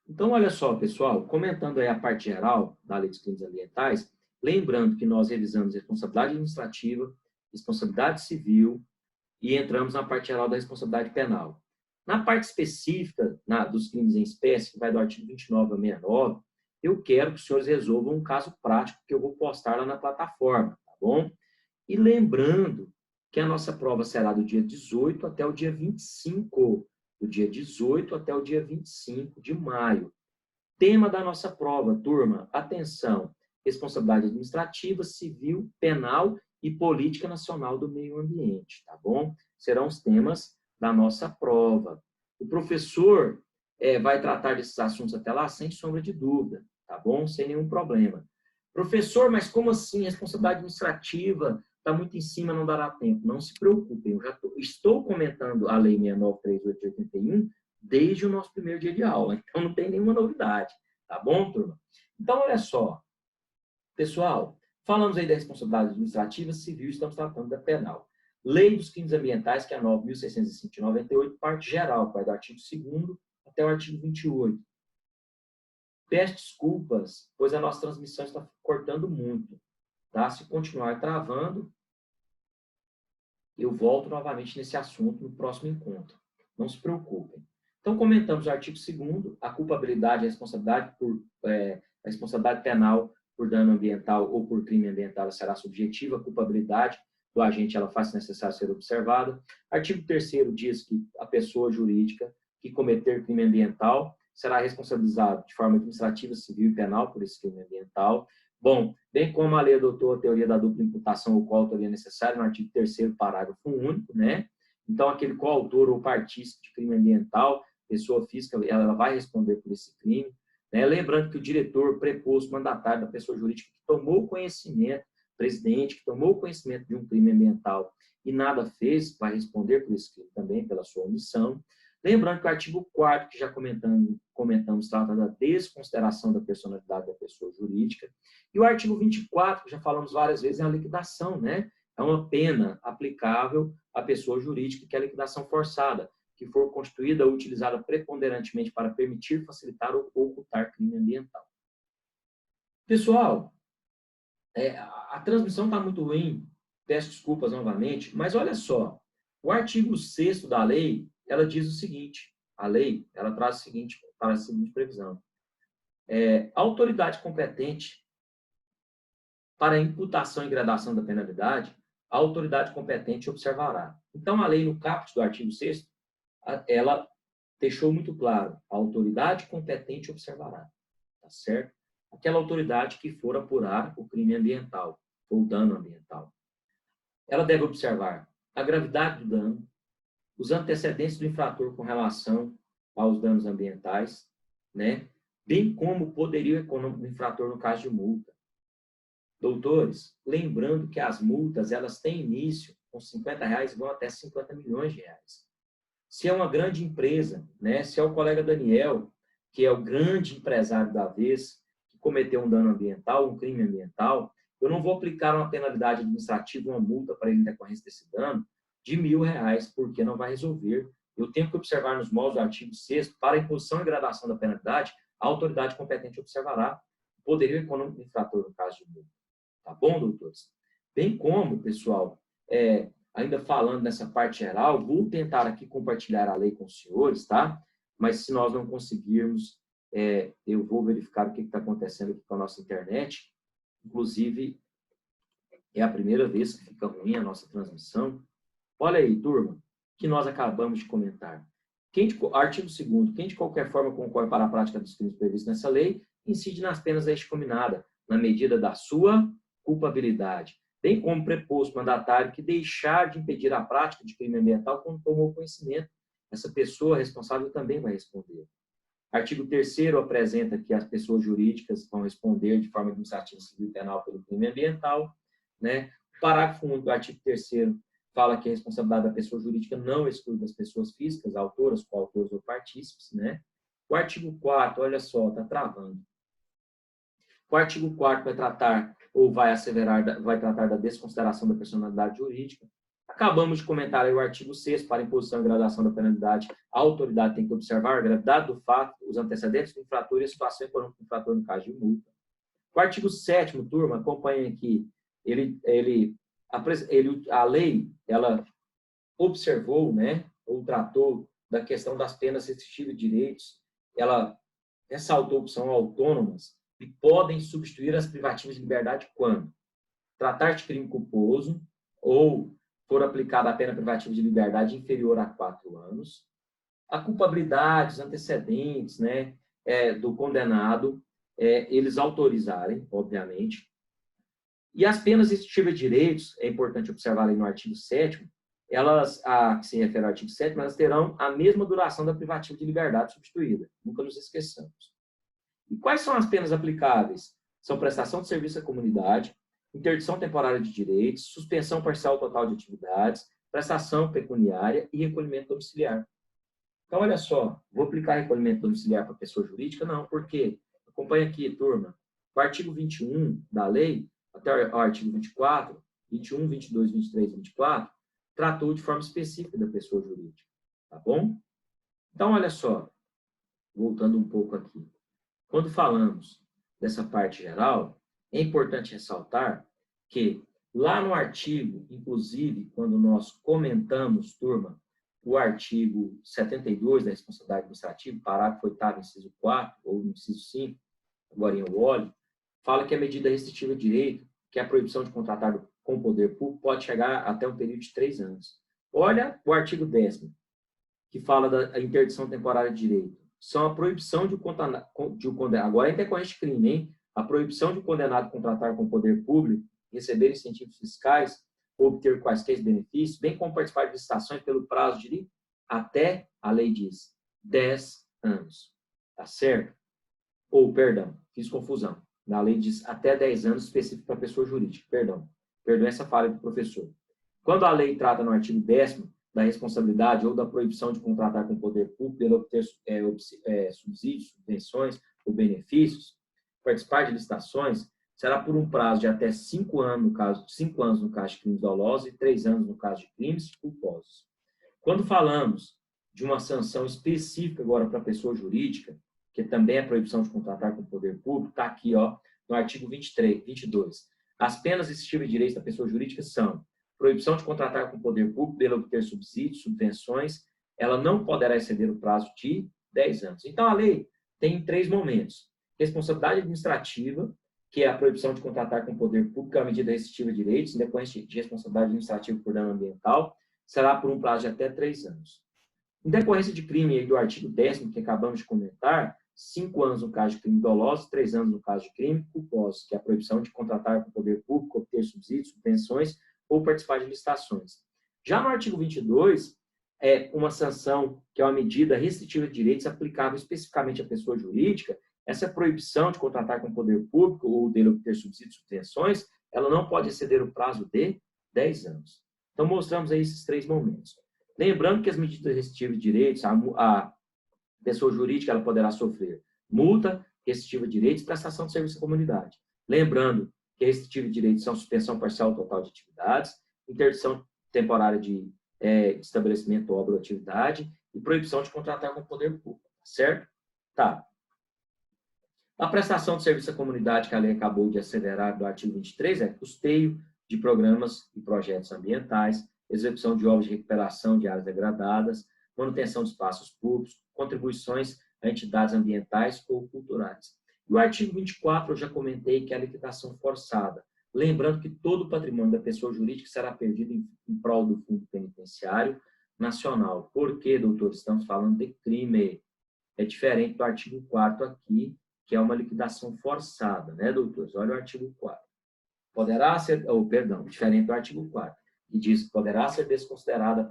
Então, olha só, pessoal, comentando aí a parte geral da Lei dos Crimes Ambientais, lembrando que nós revisamos responsabilidade administrativa, responsabilidade civil e entramos na parte geral da responsabilidade penal. Na parte específica dos crimes em espécie, que vai do artigo 29 ao 69, eu quero que os senhores resolvam um caso prático que eu vou postar lá na plataforma, tá bom? E lembrando que a nossa prova será do dia 18 até o dia 25, do dia 18 até o dia 25 de maio. Tema da nossa prova, turma, atenção, responsabilidade administrativa, civil, penal e política nacional do meio ambiente, tá bom? Serão os temas da nossa prova. O professor vai tratar desses assuntos até lá sem sombra de dúvida, tá bom? Sem nenhum problema. Professor, mas como assim? Responsabilidade administrativa está muito em cima, não dará tempo. Não se preocupem, eu já estou comentando a Lei 693/8 de 81 desde o nosso primeiro dia de aula, então não tem nenhuma novidade, tá bom, turma? Então, olha só, pessoal, falamos aí da responsabilidade administrativa, civil, estamos tratando da penal. Lei dos Crimes Ambientais, que é a 9.605 de 98, parte geral, que vai do artigo 2º até o artigo 28. Peço desculpas, pois a nossa transmissão está cortando muito, tá? Se continuar travando, eu volto novamente nesse assunto no próximo encontro. Não se preocupem. Então, comentamos o artigo 2º, a culpabilidade e a responsabilidade a responsabilidade penal por dano ambiental ou por crime ambiental será subjetiva, a culpabilidade do agente ela faz necessário ser observada. Artigo 3º diz que a pessoa jurídica que cometer crime ambiental será responsabilizada de forma administrativa, civil e penal por esse crime ambiental. Bom, bem como a lei adotou a teoria da dupla imputação ou coautoria necessária no artigo 3º, parágrafo único, né? Então, aquele coautor ou partícipe de crime ambiental, pessoa física, ela vai responder por esse crime. Né? Lembrando que o diretor, preposto, mandatário da pessoa jurídica que tomou conhecimento, presidente que tomou conhecimento de um crime ambiental e nada fez, vai responder por esse crime também, pela sua omissão. Lembrando que o artigo 4º, que já comentamos, trata da desconsideração da personalidade da pessoa jurídica. E o artigo 24, que já falamos várias vezes, é a liquidação, né? É uma pena aplicável à pessoa jurídica, que é a liquidação forçada, que for constituída ou utilizada preponderantemente para permitir, facilitar ou ocultar crime ambiental. Pessoal, a transmissão está muito ruim, peço desculpas novamente, mas olha só, o artigo 6º da lei, ela diz o seguinte, a lei, ela traz a seguinte previsão. A autoridade competente para a imputação e gradação da penalidade, a autoridade competente observará. Então, a lei, no caput do artigo 6º, ela deixou muito claro, a autoridade competente observará, tá certo? Aquela autoridade que for apurar o crime ambiental, ou dano ambiental. Ela deve observar a gravidade do dano, os antecedentes do infrator com relação aos danos ambientais, né? Bem como o poderio econômico do infrator no caso de multa. Doutores, lembrando que as multas, elas têm início com R$50 e vão até 50 milhões de reais. Se é uma grande empresa, né? Se é o colega Daniel, que é o grande empresário da vez, que cometeu um dano ambiental, um crime ambiental, eu não vou aplicar uma penalidade administrativa, uma multa para ele em decorrência desse dano de R$1.000, porque não vai resolver. Eu tenho que observar nos moldes do artigo 6º, para a imposição e gradação da penalidade, a autoridade competente observará o poderio econômico do infrator no caso de multa. Tá bom, doutores? Bem como, pessoal, ainda falando nessa parte geral, vou tentar aqui compartilhar a lei com os senhores, tá? Mas se nós não conseguirmos, eu vou verificar o que está acontecendo aqui com a nossa internet. Inclusive, é a primeira vez que fica ruim a nossa transmissão. Olha aí, turma, que nós acabamos de comentar. Artigo 2º, quem de qualquer forma concorre para a prática dos crimes previstos nessa lei, incide nas penas deste combinada, na medida da sua culpabilidade, bem como preposto mandatário que deixar de impedir a prática de crime ambiental quando tomou conhecimento. Essa pessoa responsável também vai responder. Artigo 3º apresenta que as pessoas jurídicas vão responder de forma administrativa, civil e penal pelo crime ambiental, né? O parágrafo 1 do artigo 3º fala que a responsabilidade da pessoa jurídica não exclui das pessoas físicas, autoras, coautores ou partícipes, né? O artigo 4º, olha só, está travando. O artigo 4º vai tratar ou vai tratar da desconsideração da personalidade jurídica. Acabamos de comentar aí o artigo 6º, para imposição e gradação da penalidade, a autoridade tem que observar a gravidade do fato, os antecedentes do infrator e a situação econômica do infrator no caso de multa. O artigo 7º, turma, acompanha aqui, a lei, ela observou, né, ou tratou da questão das penas restritivas de direitos, ela ressaltou que são autônomas e podem substituir as privativas de liberdade quando tratar de crime culposo ou for aplicada a pena privativa de liberdade inferior a 4 anos, a culpabilidade, os antecedentes, né, do condenado, eles autorizarem, obviamente. E as penas restritivas de direitos, é importante observar aí no artigo 7º, que se refere ao artigo 7º, elas terão a mesma duração da privativa de liberdade substituída. Nunca nos esqueçamos. E quais são as penas aplicáveis? São prestação de serviço à comunidade, interdição temporária de direitos, suspensão parcial total de atividades, prestação pecuniária e recolhimento domiciliar. Então, olha só, vou aplicar recolhimento domiciliar para pessoa jurídica? Não, por quê? Acompanha aqui, turma. O artigo 21 da lei, até o artigo 24, 21, 22, 23 e 24, tratou de forma específica da pessoa jurídica, tá bom? Então, olha só, voltando um pouco aqui. Quando falamos dessa parte geral, é importante ressaltar que lá no artigo, inclusive, quando nós comentamos, turma, o artigo 72 da responsabilidade administrativa, parágrafo 8º, inciso 4, ou inciso 5, agora eu olho, fala que a medida restritiva de direito, que é a proibição de contratar com o poder público, pode chegar até um período de 3 anos. Olha o artigo 10º, que fala da interdição temporária de direito. São a proibição de um condenado, agora é em decorrência de crime, hein? A proibição de um condenado contratar com o poder público, receber incentivos fiscais, ou obter quaisquer benefícios, bem como participar de licitações pelo prazo de até, a lei diz, 10 anos. Tá certo? Ou, perdão, fiz confusão. Na lei diz até 10 anos específico para pessoa jurídica. Perdão essa falha do professor. Quando a lei trata no artigo 10º da responsabilidade ou da proibição de contratar com o poder público pelo obter subsídios, subvenções ou benefícios, participar de licitações, será por um prazo de até 5 anos no caso de crimes dolosos e 3 anos no caso de crimes culposos. Quando falamos de uma sanção específica agora para a pessoa jurídica, que também é a proibição de contratar com o poder público, está aqui, ó, no artigo 22. As penas restritivas de direitos da pessoa jurídica são proibição de contratar com o poder público pelo obter subsídios, subvenções, ela não poderá exceder o prazo de 10 anos. Então, a lei tem 3 momentos. Responsabilidade administrativa, que é a proibição de contratar com o poder público, é a medida restritiva de direitos, em decorrência de responsabilidade administrativa por dano ambiental, será por um prazo de até 3 anos. Em decorrência de crime do artigo 10º, que acabamos de comentar, 5 anos no caso de crime doloso, 3 anos no caso de crime culposo, que é a proibição de contratar com o poder público, obter subsídios, subvenções ou participar de licitações. Já no artigo 22, é uma sanção que é uma medida restritiva de direitos aplicável especificamente à pessoa jurídica. Essa proibição de contratar com o poder público ou dele obter subsídios e subvenções, ela não pode exceder o prazo de 10 anos. Então, mostramos aí esses 3 momentos. Lembrando que as medidas restritivas de direitos, a pessoa jurídica ela poderá sofrer multa, restritiva de direitos e prestação de serviço à comunidade. Lembrando que restritiva de direitos são suspensão parcial ou total de atividades, interdição temporária de estabelecimento, obra ou atividade e proibição de contratar com o poder público, certo? Tá. A prestação de serviço à comunidade que a lei acabou de acelerar do artigo 23 é custeio de programas e projetos ambientais, execução de obras de recuperação de áreas degradadas, manutenção de espaços públicos, contribuições a entidades ambientais ou culturais. E o artigo 24 eu já comentei que é a liquidação forçada. Lembrando que todo o patrimônio da pessoa jurídica será perdido em prol do Fundo Penitenciário Nacional. Por quê, doutor? Estamos falando de crime. É diferente do artigo 4º aqui, que é uma liquidação forçada, né, doutores? Olha o artigo 4º. Poderá ser, diferente do artigo 4º, que diz que poderá ser desconsiderada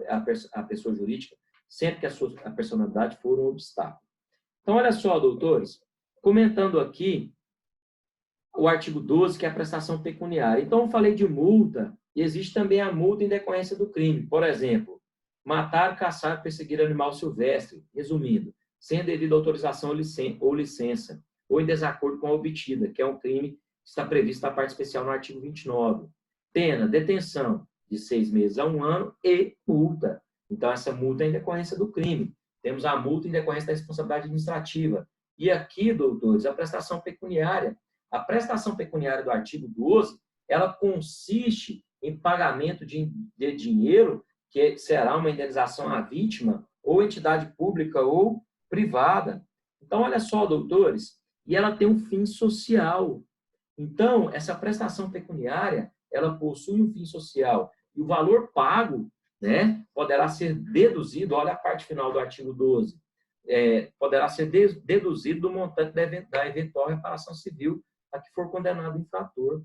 a pessoa jurídica sempre que a personalidade for um obstáculo. Então, olha só, doutores, comentando aqui o artigo 12, que é a prestação pecuniária. Então, eu falei de multa, e existe também a multa em decorrência do crime. Por exemplo, matar, caçar, perseguir animal silvestre, resumindo, sem devida autorização ou licença, ou em desacordo com a obtida, que é um crime que está previsto na parte especial no artigo 29. Pena, detenção, de 6 meses a 1 ano e multa. Então, essa multa é em decorrência do crime. Temos a multa em decorrência da responsabilidade administrativa. E aqui, doutores, a prestação pecuniária. A prestação pecuniária do artigo 12, ela consiste em pagamento de dinheiro, que será uma indenização à vítima, ou entidade pública ou privada. Então, olha só, doutores, e ela tem um fim social. Então, essa prestação pecuniária, ela possui um fim social. E o valor pago, né, poderá ser deduzido, olha a parte final do artigo 12, poderá ser deduzido do montante da eventual reparação civil a que for condenado o infrator.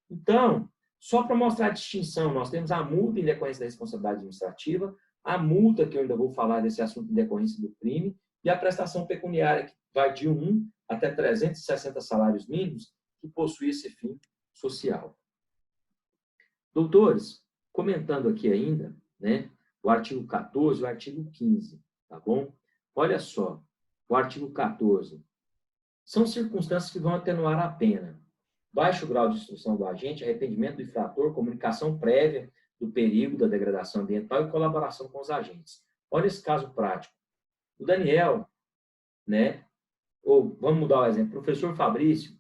Então, só para mostrar a distinção, nós temos a multa em decorrência da responsabilidade administrativa, a multa, que eu ainda vou falar desse assunto em decorrência do crime, e a prestação pecuniária, que vai de 1 até 360 salários mínimos, que possui esse fim social. Doutores, comentando aqui ainda, né, o artigo 14 e o artigo 15, tá bom? Olha só, o artigo 14. São circunstâncias que vão atenuar a pena. Baixo grau de instrução do agente, arrependimento do infrator, comunicação prévia do perigo da degradação ambiental e colaboração com os agentes. Olha esse caso prático. O Daniel, né, ou vamos mudar o exemplo, o professor Fabrício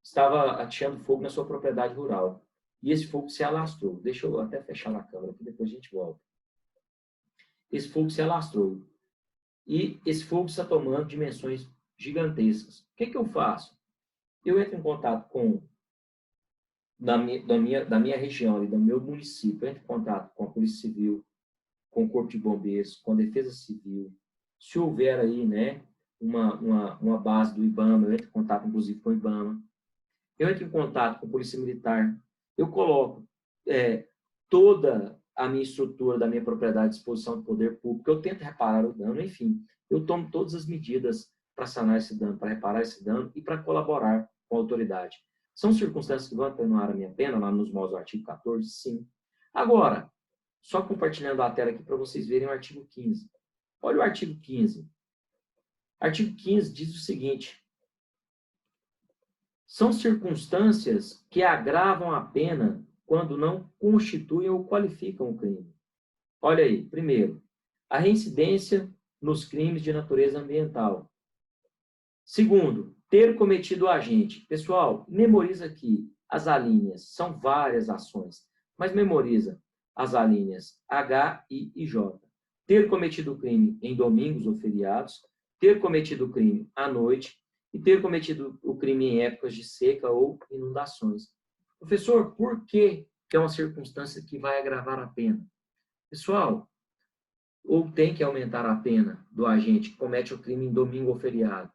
estava ateando fogo na sua propriedade rural. E esse fogo se alastrou. Deixa eu até fechar na câmera, que depois a gente volta. Esse fogo se alastrou. E esse fogo está tomando dimensões gigantescas. O que eu faço? Eu entro em contato com, da minha região, do meu município, eu entro em contato com a Polícia Civil, com o Corpo de Bombeiros, com a Defesa Civil. Se houver aí, né, uma base do IBAMA, eu entro em contato, inclusive, com o IBAMA. Eu entro em contato com a Polícia Militar. Eu coloco toda a minha estrutura da minha propriedade à disposição do poder público. Eu tento reparar o dano, enfim. Eu tomo todas as medidas para sanar esse dano, para reparar esse dano e para colaborar com a autoridade. São circunstâncias que vão atenuar a minha pena, lá nos moldes do artigo 14? Sim. Agora, só compartilhando a tela aqui para vocês verem o artigo 15. Olha o artigo 15. Artigo 15 diz o seguinte: são circunstâncias que agravam a pena quando não constituem ou qualificam o crime. Olha aí, primeiro, a reincidência nos crimes de natureza ambiental. Segundo, ter cometido o agente. Pessoal, memoriza aqui as alíneas, são várias ações, mas memoriza as alíneas H, I e J. Ter cometido o crime em domingos ou feriados, ter cometido o crime à noite e ter cometido o crime em épocas de seca ou inundações. Professor, por que é uma circunstância que vai agravar a pena? Pessoal, ou tem que aumentar a pena do agente que comete o crime em domingo ou feriado,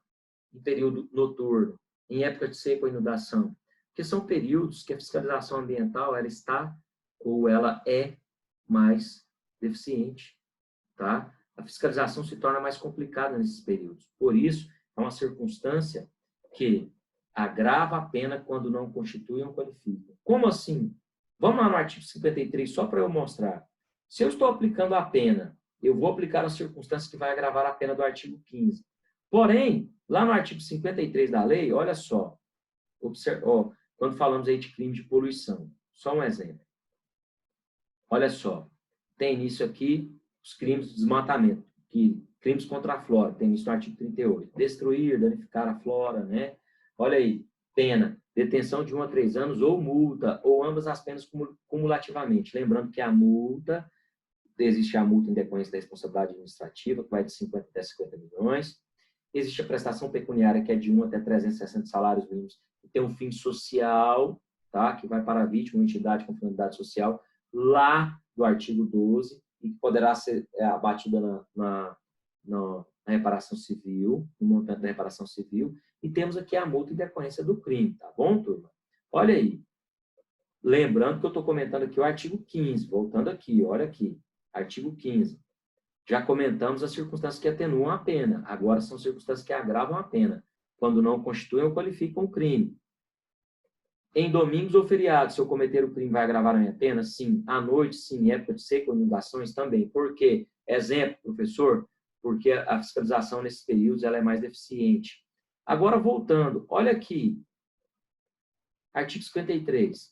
em período noturno, em época de seca ou inundação, porque são períodos que a fiscalização ambiental ela está ou ela é mais deficiente, tá? A fiscalização se torna mais complicada nesses períodos. Por isso, é uma circunstância que agrava a pena quando não constitui ou qualifica. Como assim? Vamos lá no artigo 53, só para eu mostrar. Se eu estou aplicando a pena, eu vou aplicar as circunstâncias que vai agravar a pena do artigo 15. Porém, lá no artigo 53 da lei, olha só, quando falamos aí de crime de poluição, só um exemplo. Olha só, tem início aqui os crimes de desmatamento, crimes contra a flora, tem início no artigo 38. Destruir, danificar a flora, né? Olha aí, pena, detenção de 1 a 3 anos ou multa, ou ambas as penas cumulativamente. Lembrando que a multa, existe a multa em decorrência da responsabilidade administrativa, que vai de 50 até 50 milhões. Existe a prestação pecuniária, que é de 1 até 360 salários mínimos, e tem um fim social, tá? Que vai para a vítima ou entidade com finalidade social, lá do artigo 12, e que poderá ser abatida na reparação civil, no montante da reparação civil, e temos aqui a multa em decorrência do crime, tá bom, turma? Olha aí. Lembrando que eu estou comentando aqui o artigo 15, voltando aqui, olha aqui, artigo 15. Já comentamos as circunstâncias que atenuam a pena, agora são circunstâncias que agravam a pena, quando não constituem ou qualificam o crime. Em domingos ou feriados, se eu cometer o crime, vai agravar a minha pena? Sim. À noite, sim. Em época de seca ou inundações, também. Por quê? Exemplo, professor, porque a fiscalização nesses períodos ela é mais deficiente. Agora, voltando, olha aqui, artigo 53.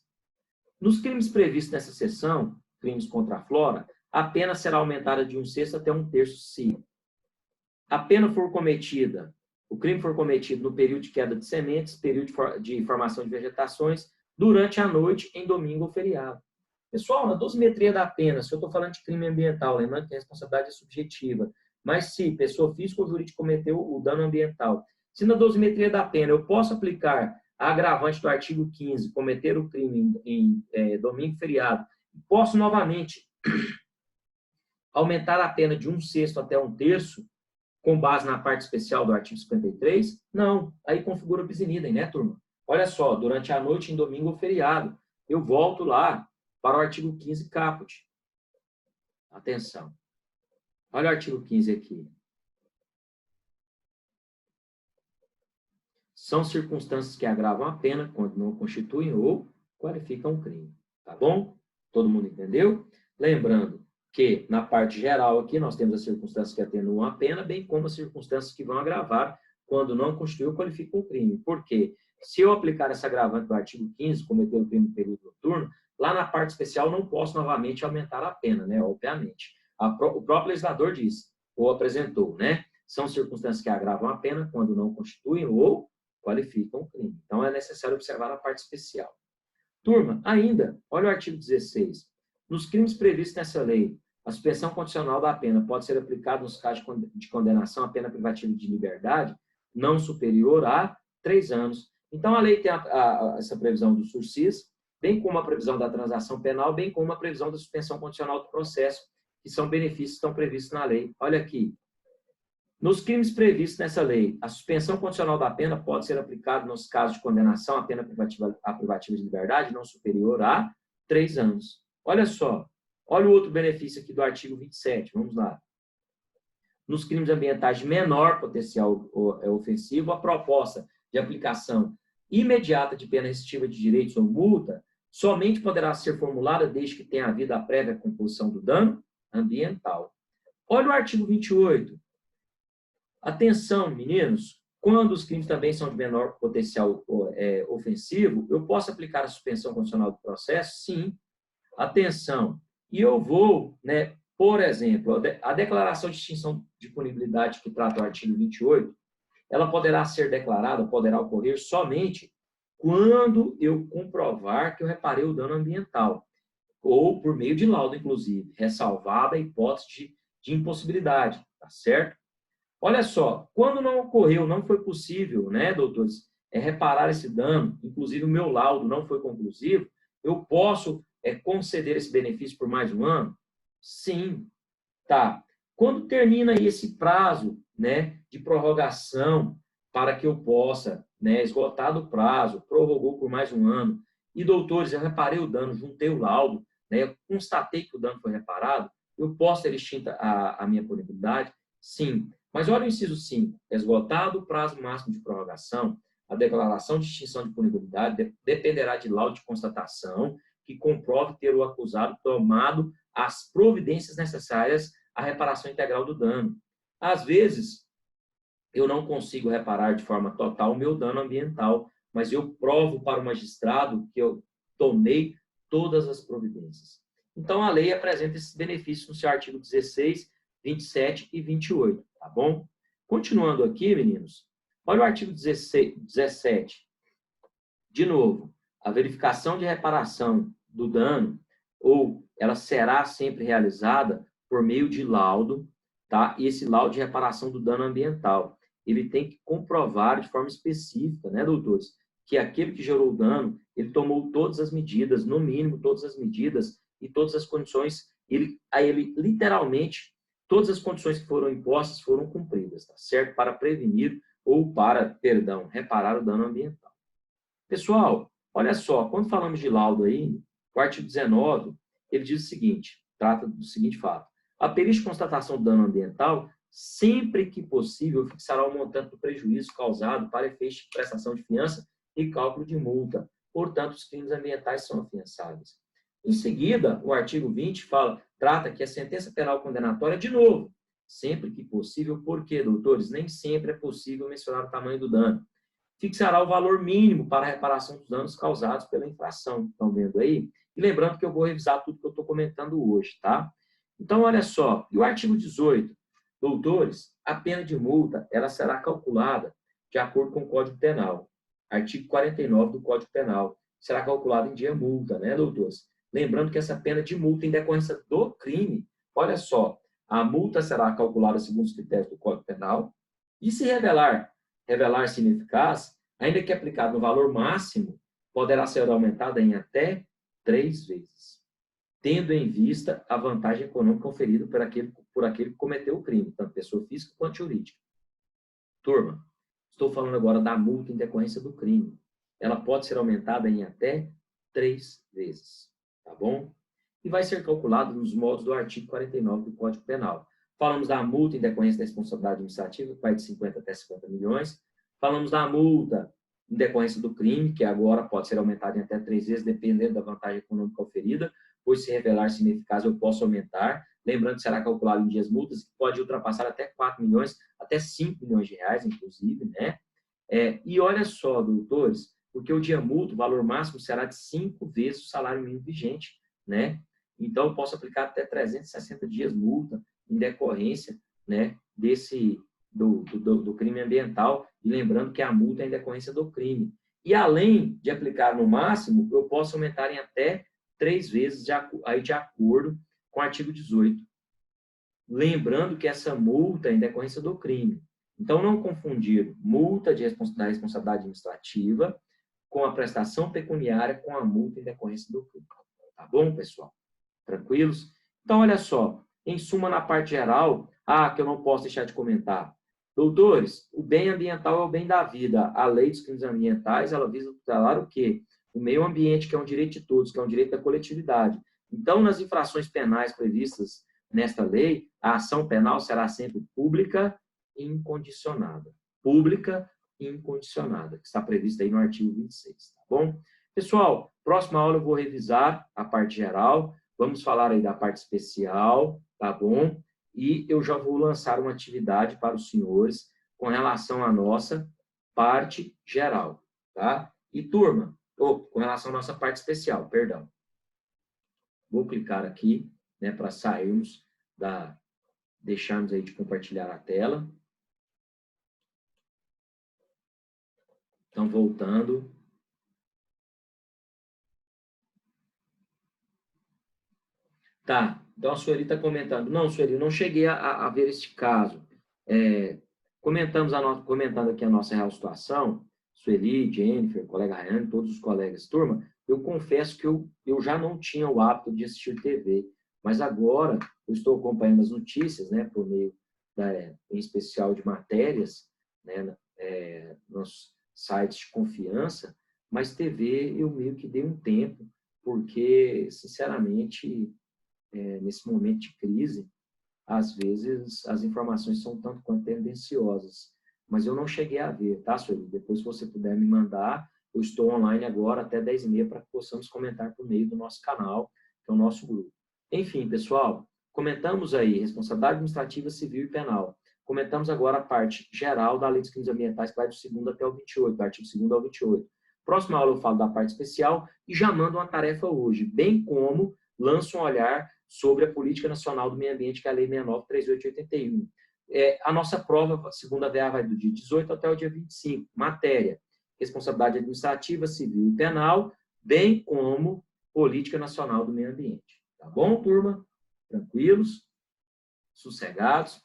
Nos crimes previstos nessa seção, crimes contra a flora, a pena será aumentada de 1/6 até 1/3 se a pena for cometida, o crime for cometido no período de queda de sementes, período de formação de vegetações, durante a noite, em domingo ou feriado. Pessoal, na dosimetria da pena, se eu estou falando de crime ambiental, lembrando que a responsabilidade é subjetiva, mas se pessoa física ou jurídica cometeu o dano ambiental, se na dosimetria da pena eu posso aplicar a agravante do artigo 15, cometer o crime em domingo e feriado, posso novamente aumentar a pena de 1/6 até 1/3, com base na parte especial do artigo 53? Não, aí configura bis in idem, né, turma? Olha só, durante a noite, em domingo ou feriado, eu volto lá para o artigo 15 caput. Atenção. Olha o artigo 15 aqui. São circunstâncias que agravam a pena quando não constituem ou qualificam um crime. Tá bom? Todo mundo entendeu? Lembrando que, na parte geral aqui, nós temos as circunstâncias que atenuam a pena, bem como as circunstâncias que vão agravar quando não constitui ou qualifica um crime. Por quê? Se eu aplicar essa agravante do artigo 15, cometer o crime no período noturno, lá na parte especial não posso novamente aumentar a pena, né? Obviamente. O próprio legislador diz, ou apresentou, né? São circunstâncias que agravam a pena quando não constituem ou qualificam o crime. Então, é necessário observar a parte especial. Turma, ainda, olha o artigo 16. Nos crimes previstos nessa lei, a suspensão condicional da pena pode ser aplicada nos casos de condenação à pena privativa de liberdade não superior a 3 anos. Então, a lei tem essa previsão do sursis, bem como a previsão da transação penal, bem como a previsão da suspensão condicional do processo, que são benefícios que estão previstos na lei. Olha aqui. Nos crimes previstos nessa lei, a suspensão condicional da pena pode ser aplicada nos casos de condenação à pena privativa de liberdade não superior a 3 anos. Olha só, olha o outro benefício aqui do artigo 27, vamos lá. Nos crimes ambientais de menor potencial ofensivo, a proposta de aplicação imediata de pena restritiva de direitos ou multa somente poderá ser formulada desde que tenha havido a prévia composição do dano ambiental. Olha o artigo 28. Atenção, meninos, quando os crimes também são de menor potencial ofensivo, eu posso aplicar a suspensão condicional do processo? Sim. Atenção. E eu vou, né, por exemplo, a declaração de extinção de punibilidade que trata o artigo 28, ela poderá ser declarada, poderá ocorrer somente quando eu comprovar que eu reparei o dano ambiental, ou por meio de laudo, inclusive, ressalvada a hipótese de impossibilidade, tá certo? Olha só, quando não ocorreu, não foi possível, né, doutores, reparar esse dano, inclusive o meu laudo não foi conclusivo, eu posso conceder esse benefício por mais um ano? Sim. Tá. Quando termina aí esse prazo, né, de prorrogação para que eu possa, né, esgotado o prazo, prorrogou por mais um ano, e doutores, eu reparei o dano, juntei o laudo, né, eu constatei que o dano foi reparado, eu posso ter extinta a minha punibilidade? Sim. Mas olha o inciso 5. Esgotado o prazo máximo de prorrogação, a declaração de extinção de punibilidade dependerá de laudo de constatação que comprove ter o acusado tomado as providências necessárias à reparação integral do dano. Às vezes, eu não consigo reparar de forma total o meu dano ambiental, mas eu provo para o magistrado que eu tomei todas as providências. Então, a lei apresenta esses benefícios no seu artigo 16, 27 e 28, tá bom? Continuando aqui, meninos, olha o artigo 17. De novo, a verificação de reparação do dano, ou ela será sempre realizada por meio de laudo, tá? E esse laudo de reparação do dano ambiental, ele tem que comprovar de forma específica, né, doutores, que aquele que gerou o dano, ele tomou todas as medidas, no mínimo todas as medidas e todas as condições, ele literalmente, todas as condições que foram impostas foram cumpridas, tá certo? Para prevenir ou para, perdão, reparar o dano ambiental. Pessoal, olha só, quando falamos de laudo aí, o artigo 19, ele diz o seguinte, trata do seguinte fato. A perícia de constatação do dano ambiental, sempre que possível, fixará o montante do prejuízo causado para efeito de prestação de fiança e cálculo de multa. Portanto, os crimes ambientais são afiançáveis. Em seguida, o artigo 20 trata que a sentença penal condenatória, de novo, sempre que possível, porque, doutores, nem sempre é possível mencionar o tamanho do dano. Fixará o valor mínimo para a reparação dos danos causados pela infração. Estão vendo aí? E lembrando que eu vou revisar tudo que eu estou comentando hoje, tá? Então, olha só, e o artigo 18, doutores, a pena de multa, ela será calculada de acordo com o Código Penal. Artigo 49 do Código Penal. Será calculada em dia multa, né, doutores? Lembrando que essa pena de multa em decorrência do crime, olha só, a multa será calculada segundo os critérios do Código Penal e se revelar-se ineficaz, ainda que aplicado no valor máximo, poderá ser aumentada em até 3 vezes, tendo em vista a vantagem econômica oferida por aquele que cometeu o crime, tanto pessoa física quanto jurídica. Turma, estou falando agora da multa em decorrência do crime. Ela pode ser aumentada em até 3 vezes, tá bom? E vai ser calculado nos modos do artigo 49 do Código Penal. Falamos da multa em decorrência da responsabilidade administrativa, que vai de 50 até 50 milhões. Falamos da multa em decorrência do crime, que agora pode ser aumentada em até 3 vezes, dependendo da vantagem econômica oferida, pois se revelar-se ineficaz, eu posso aumentar. Lembrando que será calculado em dias multas, que pode ultrapassar até 4 milhões, até 5 milhões de reais, inclusive, né? E olha só, doutores, porque o dia multa, o valor máximo será de 5 vezes o salário mínimo vigente, né? Então, eu posso aplicar até 360 dias multa em decorrência, né, do crime ambiental, e lembrando que a multa é em decorrência do crime. E além de aplicar no máximo, eu posso aumentar em até 3 vezes, de acordo com o artigo 18. Lembrando que essa multa é em decorrência do crime. Então, não confundir multa da responsabilidade administrativa com a prestação pecuniária com a multa em decorrência do crime. Tá bom, pessoal? Tranquilos? Então, olha só. Em suma, na parte geral, que eu não posso deixar de comentar. Doutores, o bem ambiental é o bem da vida. A lei dos crimes ambientais, ela visa tutelar o quê? O meio ambiente, que é um direito de todos, que é um direito da coletividade. Então, nas infrações penais previstas nesta lei, a ação penal será sempre pública e incondicionada. Pública e incondicionada, que está prevista aí no artigo 26, tá bom? Pessoal, próxima aula eu vou revisar a parte geral, vamos falar aí da parte especial, tá bom? E eu já vou lançar uma atividade para os senhores com relação à nossa parte geral, tá? E turma, com relação à nossa parte especial, perdão. Vou clicar aqui, né, para sairmos deixarmos aí de compartilhar a tela. Então, voltando. Tá, então a Sueli está comentando. Não, Sueli, não cheguei a ver este caso. Comentando aqui a nossa real situação, Sueli, Jennifer, colega Rayane, todos os colegas, turma, eu confesso que eu já não tinha o hábito de assistir TV, mas agora eu estou acompanhando as notícias, né, por meio, em especial de matérias, né, nos sites de confiança, mas TV eu meio que dei um tempo, porque, sinceramente, nesse momento de crise, às vezes as informações são tanto quanto tendenciosas. Mas eu não cheguei a ver, tá, Sueli? Depois, se você puder me mandar, eu estou online agora até 10h30 para que possamos comentar por meio do nosso canal, que é o nosso grupo. Enfim, pessoal, comentamos aí responsabilidade administrativa, civil e penal. Comentamos agora a parte geral da Lei dos Crimes Ambientais, que vai do 2º até o 28, do artigo 2º ao 28. Próxima aula eu falo da parte especial e já mando uma tarefa hoje, bem como lanço um olhar sobre a Política Nacional do Meio Ambiente, que é a Lei 69.3881. A nossa prova, segunda VA, vai do dia 18 até o dia 25. Matéria: responsabilidade administrativa, civil e penal, bem como Política Nacional do Meio Ambiente. Tá bom, turma? Tranquilos? Sossegados?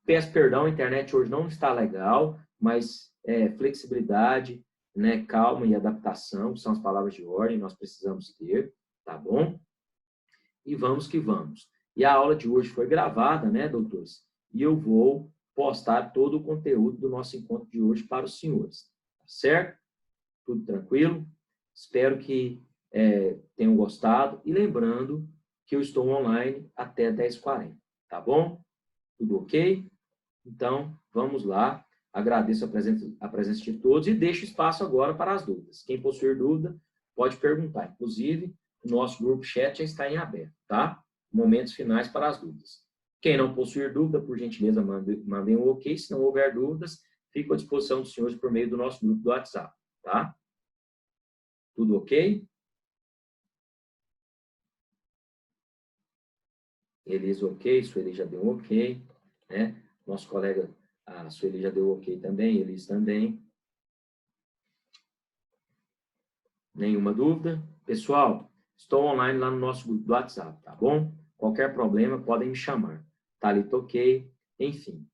Peço perdão, a internet hoje não está legal, mas flexibilidade, né, calma e adaptação são as palavras de ordem que nós precisamos ter, tá bom? E vamos que vamos. E a aula de hoje foi gravada, né, doutores? E eu vou postar todo o conteúdo do nosso encontro de hoje para os senhores. Tá certo? Tudo tranquilo? Espero que tenham gostado. E lembrando que eu estou online até 10h40. Tá bom? Tudo ok? Então, vamos lá. Agradeço a presença de todos e deixo espaço agora para as dúvidas. Quem possuir dúvida, pode perguntar. Inclusive, o nosso grupo chat já está em aberto, tá? Momentos finais para as dúvidas. Quem não possuir dúvida, por gentileza, mandem um ok. Se não houver dúvidas, fico à disposição dos senhores por meio do nosso grupo do WhatsApp, tá? Tudo ok? Elisa, ok. Sueli já deu ok. Né? Nosso colega, a Sueli já deu ok também. Elisa também. Nenhuma dúvida? Pessoal, estou online lá no nosso grupo do WhatsApp, tá bom? Qualquer problema, podem me chamar. Thalita, ok. Enfim,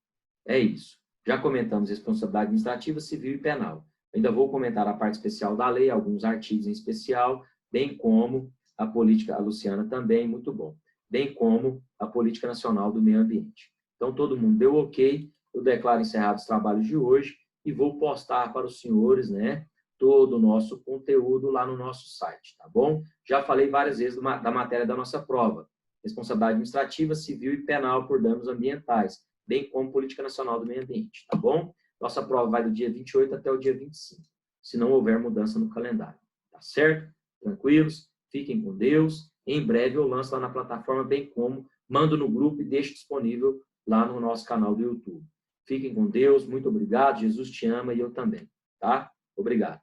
é isso. Já comentamos responsabilidade administrativa, civil e penal. Ainda vou comentar a parte especial da lei, alguns artigos em especial, bem como a política, a Luciana também, muito bom, bem como a política nacional do meio ambiente. Então, todo mundo deu ok, eu declaro encerrados os trabalhos de hoje e vou postar para os senhores, né, todo o nosso conteúdo lá no nosso site, tá bom? Já falei várias vezes da matéria da nossa prova, responsabilidade administrativa, civil e penal por danos ambientais, bem como Política Nacional do Meio Ambiente, tá bom? Nossa prova vai do dia 28 até o dia 25, se não houver mudança no calendário, tá certo? Tranquilos? Fiquem com Deus. Em breve eu lanço lá na plataforma, bem como mando no grupo e deixo disponível lá no nosso canal do YouTube. Fiquem com Deus, muito obrigado, Jesus te ama e eu também, tá? Obrigado.